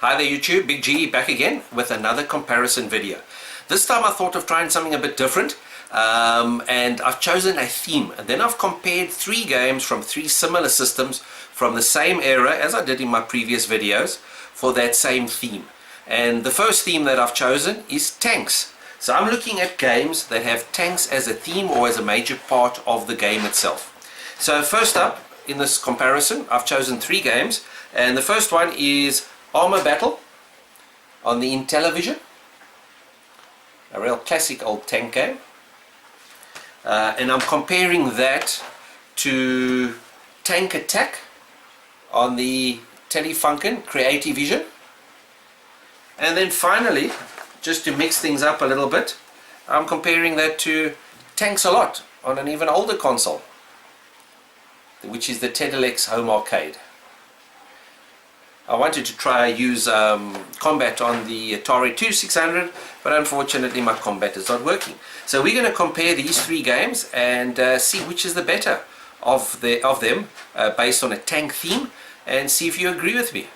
Hi there YouTube, Big G back again with another comparison video. This time I thought of trying something a bit different and I've chosen a theme, and then I've compared three games from three similar systems from the same era as I did in my previous videos for that same theme. And the first theme that I've chosen is tanks. So I'm looking at games that have tanks as a theme or as a major part of the game itself. So first up in this comparison I've chosen three games, and the first one is Armour Battle on the Intellivision, a real classic old tank game, and I'm comparing that to Tank Attack on the Telefunken CreatiVision, and then finally, just to mix things up a little bit, I'm comparing that to Tanks a Lot on an even older console, which is the Tedelex Home Arcade. I wanted to try use combat on the Atari 2600, but unfortunately my combat is not working. So we're going to compare these three games and see which is the better of them based on a tank theme, and see if you agree with me.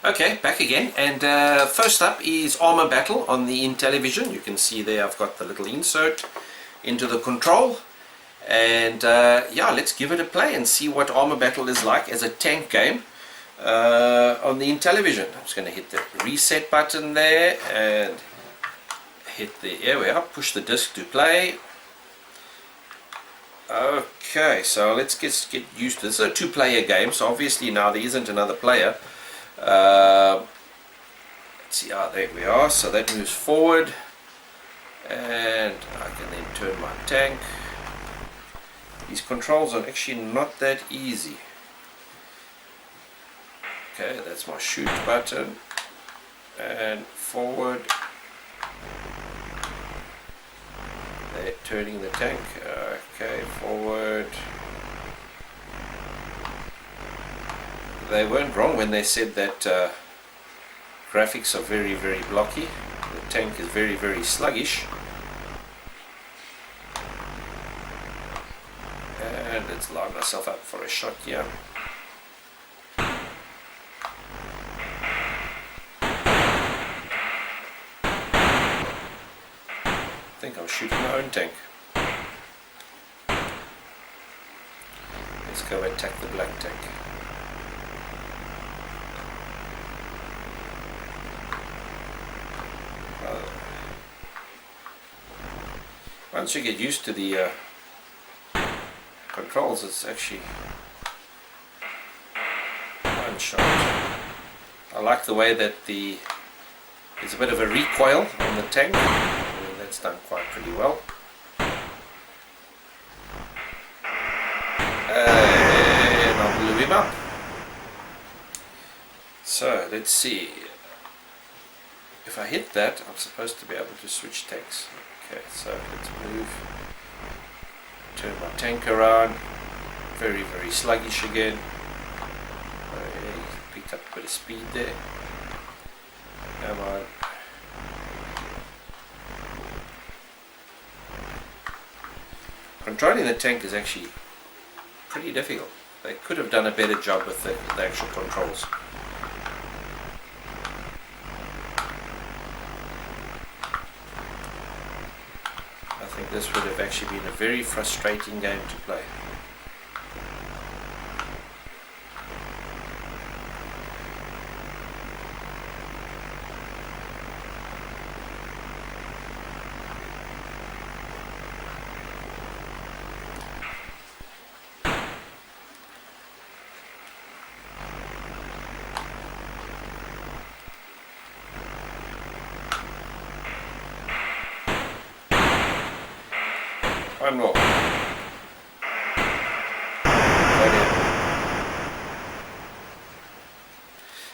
Okay, back again, and first up is Armour Battle on the Intellivision. You can see there I've got the little insert into the control, and yeah, let's give it a play and see what Armour Battle is like as a tank game on the Intellivision. I'm just going to hit the reset button there and hit the, here we are, push the disc to play. Okay, so let's get used to this. It's a two-player game, so obviously now there isn't another player. Let's see, there we are, so that moves forward and I can then turn my tank. These controls are actually not that easy. Okay, that's my shoot button, and forward, they're turning the tank. Okay, forward. They weren't wrong when they said that graphics are very blocky. The tank is very sluggish. And let's line myself up for a shot here. I think I'm shooting my own tank. Let's go attack the black tank. Once you get used to the controls, it's actually one shot. I like the way that there's a bit of a recoil on the tank. That's done quite pretty well. And I blew him up. So let's see. If I hit that, I'm supposed to be able to switch tanks. Okay, so let's move. Turn my tank around. Very sluggish again. Picked up a bit of speed there. Come on. Controlling the tank is actually pretty difficult. They could have done a better job with the actual controls. I think this would have actually been a very frustrating game to play. One more.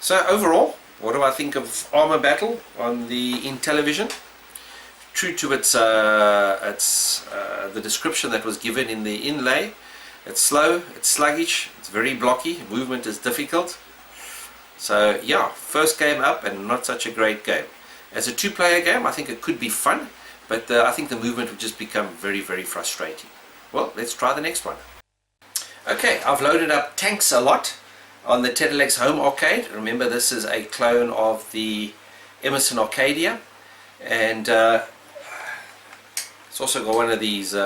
So overall, what do I think of Armour Battle on the Intellivision? True to its the description that was given in the inlay, it's slow, it's sluggish, it's very blocky, movement is difficult. So yeah, first game up and not such a great game. As a two-player game, I think it could be fun, but I think the movement would just become very frustrating. Well, let's try the next one. Okay, I've loaded up Tanks a Lot on the Tedelex Home Arcade. Remember, this is a clone of the Emerson Arcadia, and it's also got one of these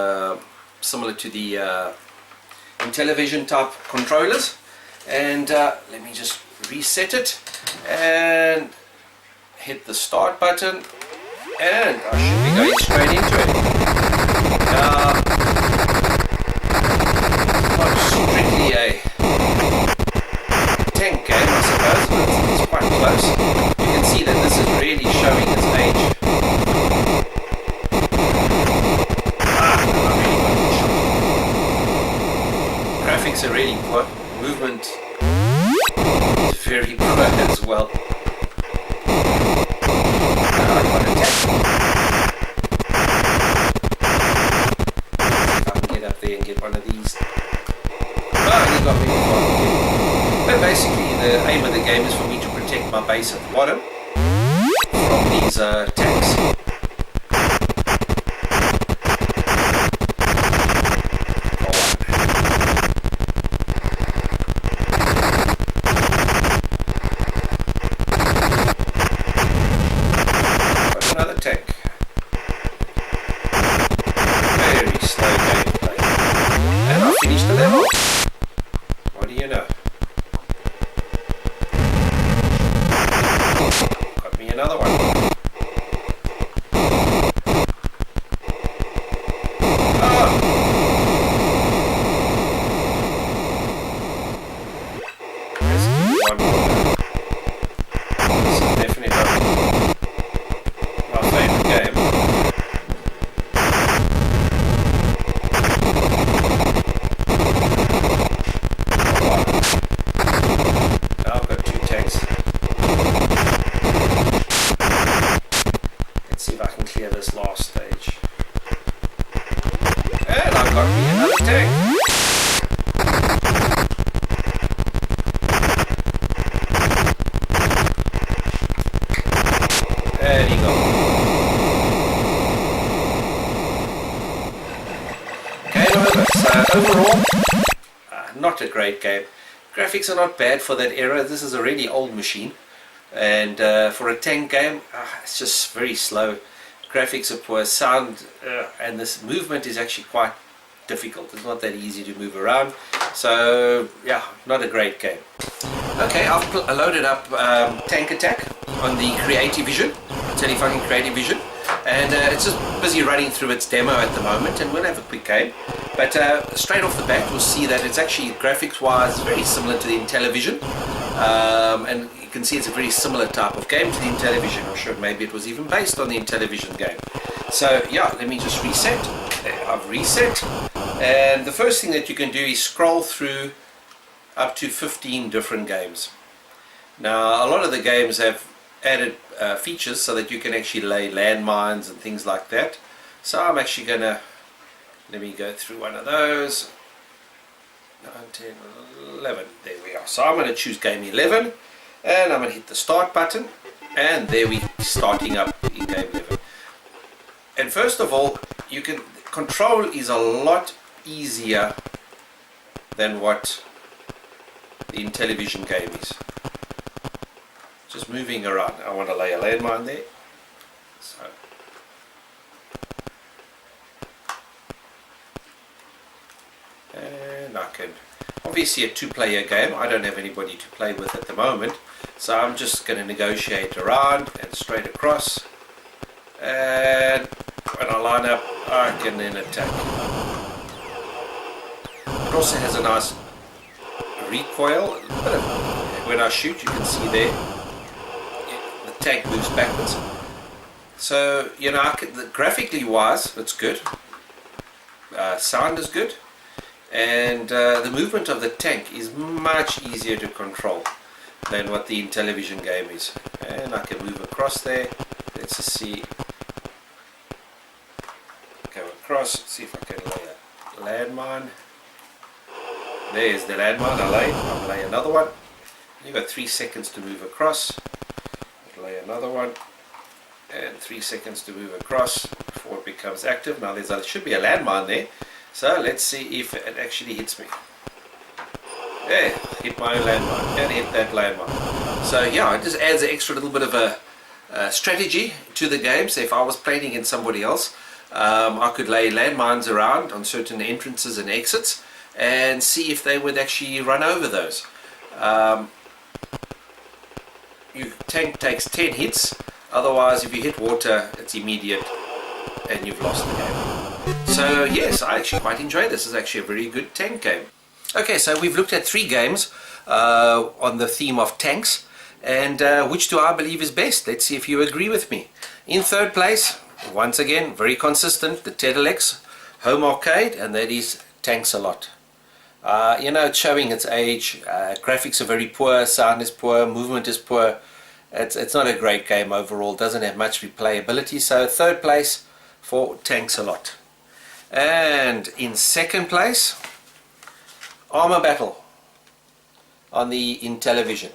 similar to the Intellivision type controllers. And let me just reset it and hit the start button, and I should be going straight into it. Not strictly a tank game, I suppose, but it's quite close. You can see that this is really showing its age. Graphics are really poor. Movement is very poor as well. I got a tank. If I can get up there and get one of these. Oh, he got me before. But basically the aim of the game is for me to protect my base at the bottom from these tanks. Another tank. Very slow gameplay. And I finished the level. What do you know? Got me another one. Oh. Let's give one more. This is definitely not my favourite game. Now I've got two tanks. Let's see if I can clear this last stage. And I've got me another tank. There you go. Game over. So overall, not a great game. Graphics are not bad for that era. This is a really old machine, and for a tank game, it's just very slow. Graphics are poor, sound, and this movement is actually quite difficult. It's not that easy to move around. So yeah, not a great game. Okay, I've loaded up Tank Attack on the CreatiVision, Telefunken CreatiVision, and it's just busy running through its demo at the moment, and we'll have a quick game. But straight off the bat, we'll see that it's actually graphics-wise very similar to the Intellivision, and you can see it's a very similar type of game to the Intellivision. I'm sure maybe it was even based on the Intellivision game. So yeah, let me just reset. I've reset, and the first thing that you can do is scroll through up to 15 different games. Now, a lot of the games have added features so that you can actually lay landmines and things like that. So I'm actually gonna, let me go through one of those. 9, 10, 11, there we are. So I'm going to choose game 11, and I'm going to hit the start button, and there we're starting up in game 11. And first of all, control is a lot easier than what the Intellivision game is. Just moving around. I want to lay a landmine there. So and I can, obviously a two-player game. I don't have anybody to play with at the moment, so I'm just going to negotiate around and straight across, and when I line up I can then attack. It also has a nice recoil. When I shoot, you can see there the tank moves backwards. So you know, graphically wise, it's good. Sound is good, and the movement of the tank is much easier to control than what the Intellivision game is. And I can move across there. Let's just see. Go across. See if I can lay a landmine. There's the landmine I laid. I'll lay another one. You've got 3 seconds to move across. I'll lay another one, and 3 seconds to move across before it becomes active. Now there should be a landmine there, so let's see if it actually hits me. Hey, hit my own landmine. Can't hit that landmine. So yeah, it just adds an extra little bit of a strategy to the game. So if I was playing against somebody else, I could lay landmines around on certain entrances and exits and see if they would actually run over those. Your tank takes 10 hits, otherwise if you hit water it's immediate and you've lost the game. So yes, I actually quite enjoy this. It's actually a very good tank game. Okay, so we've looked at 3 games on the theme of tanks, and which do I believe is best? Let's see if you agree with me. In third place, once again, very consistent, the Tedelex Home Arcade, and that is Tanks a Lot. You know, it's showing its age. Graphics are very poor, sound is poor, movement is poor. It's not a great game overall, doesn't have much replayability. So third place for Tanks a Lot. And in second place, Armour Battle on the Intellivision.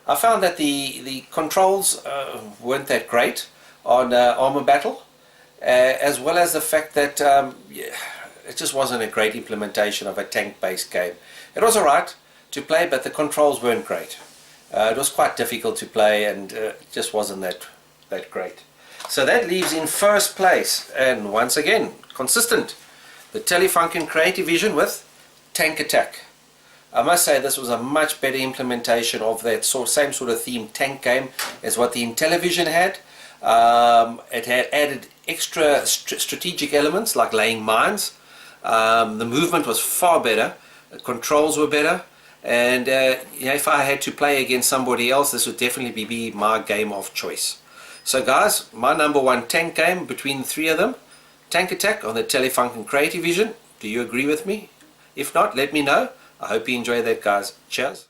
I found that the controls weren't that great on Armour Battle, as well as the fact that it just wasn't a great implementation of a tank-based game. It was alright to play, but the controls weren't great. It was quite difficult to play, and it just wasn't that great. So that leaves in first place, and once again, consistent, the Telefunken CreatiVision with Tank Attack. I must say this was a much better implementation of that same sort of theme tank game as what the Intellivision had. It had added extra strategic elements like laying mines. The movement was far better, the controls were better, and you know, if I had to play against somebody else, this would definitely be my game of choice. So guys, my number 1 tank game between the 3 of them, Tank Attack on the Telefunken CreatiVision. Do you agree with me? If not, let me know. I hope you enjoy that, guys. Cheers.